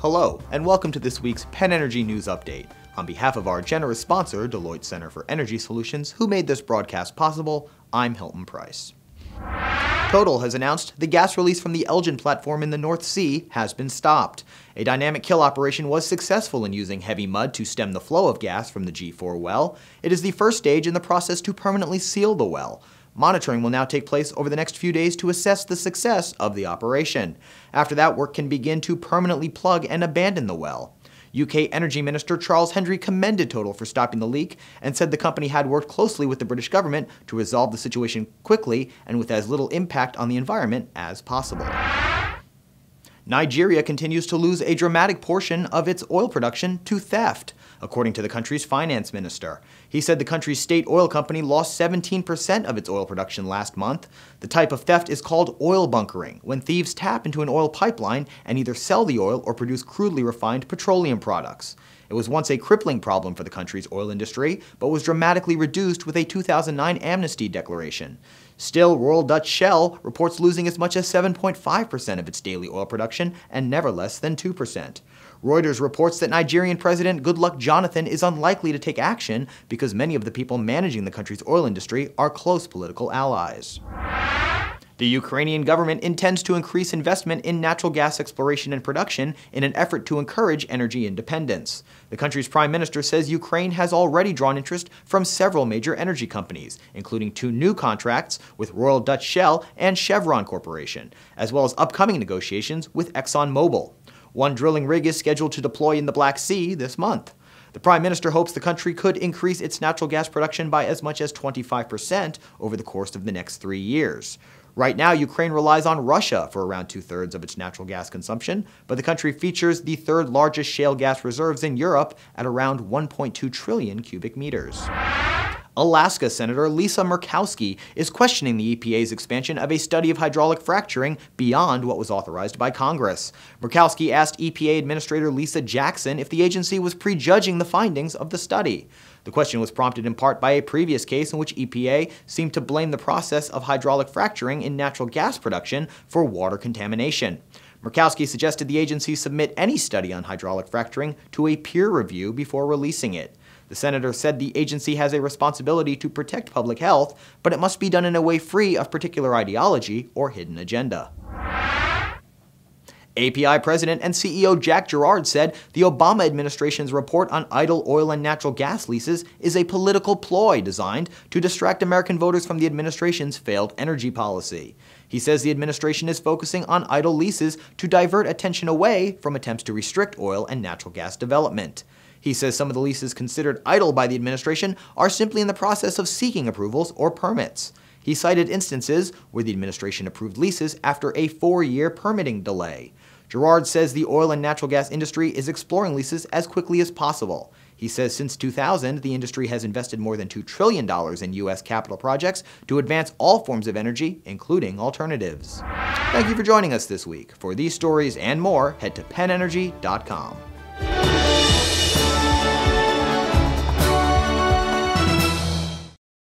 Hello, and welcome to this week's PennEnergy News Update. On behalf of our generous sponsor, Deloitte Center for Energy Solutions, who made this broadcast possible, I'm Hilton Price. Total has announced the gas release from the Elgin platform in the North Sea has been stopped. A dynamic kill operation was successful in using heavy mud to stem the flow of gas from the G4 well. It is the first stage in the process to permanently seal the well. Monitoring will now take place over the next few days to assess the success of the operation. After that, work can begin to permanently plug and abandon the well. UK Energy Minister Charles Hendry commended Total for stopping the leak and said the company had worked closely with the British government to resolve the situation quickly and with as little impact on the environment as possible. Nigeria continues to lose a dramatic portion of its oil production to theft, according to the country's finance minister. He said the country's state oil company lost 17% of its oil production last month. The type of theft is called oil bunkering, when thieves tap into an oil pipeline and either sell the oil or produce crudely refined petroleum products. It was once a crippling problem for the country's oil industry, but was dramatically reduced with a 2009 amnesty declaration. Still, Royal Dutch Shell reports losing as much as 7.5% of its daily oil production and never less than 2%. Reuters reports that Nigerian President Goodluck Jonathan is unlikely to take action because many of the people managing the country's oil industry are close political allies. The Ukrainian government intends to increase investment in natural gas exploration and production in an effort to encourage energy independence. The country's prime minister says Ukraine has already drawn interest from several major energy companies, including 2 new contracts with Royal Dutch Shell and Chevron Corporation, as well as upcoming negotiations with ExxonMobil. One drilling rig is scheduled to deploy in the Black Sea this month. The Prime Minister hopes the country could increase its natural gas production by as much as 25% over the course of the next 3 years. Right now, Ukraine relies on Russia for around 2/3 of its natural gas consumption, but the country features the 3rd largest shale gas reserves in Europe at around 1.2 trillion cubic meters. Alaska Senator Lisa Murkowski is questioning the EPA's expansion of a study of hydraulic fracturing beyond what was authorized by Congress. Murkowski asked EPA Administrator Lisa Jackson if the agency was prejudging the findings of the study. The question was prompted in part by a previous case in which EPA seemed to blame the process of hydraulic fracturing in natural gas production for water contamination. Murkowski suggested the agency submit any study on hydraulic fracturing to a peer review before releasing it. The senator said the agency has a responsibility to protect public health, but it must be done in a way free of particular ideology or hidden agenda. API President and CEO Jack Gerard said the Obama administration's report on idle oil and natural gas leases is a political ploy designed to distract American voters from the administration's failed energy policy. He says the administration is focusing on idle leases to divert attention away from attempts to restrict oil and natural gas development. He says some of the leases considered idle by the administration are simply in the process of seeking approvals or permits. He cited instances where the administration approved leases after a 4-year permitting delay. Gerard says the oil and natural gas industry is exploring leases as quickly as possible. He says since 2000, the industry has invested more than $2 trillion in U.S. capital projects to advance all forms of energy, including alternatives. Thank you for joining us this week. For these stories and more, head to PennEnergy.com.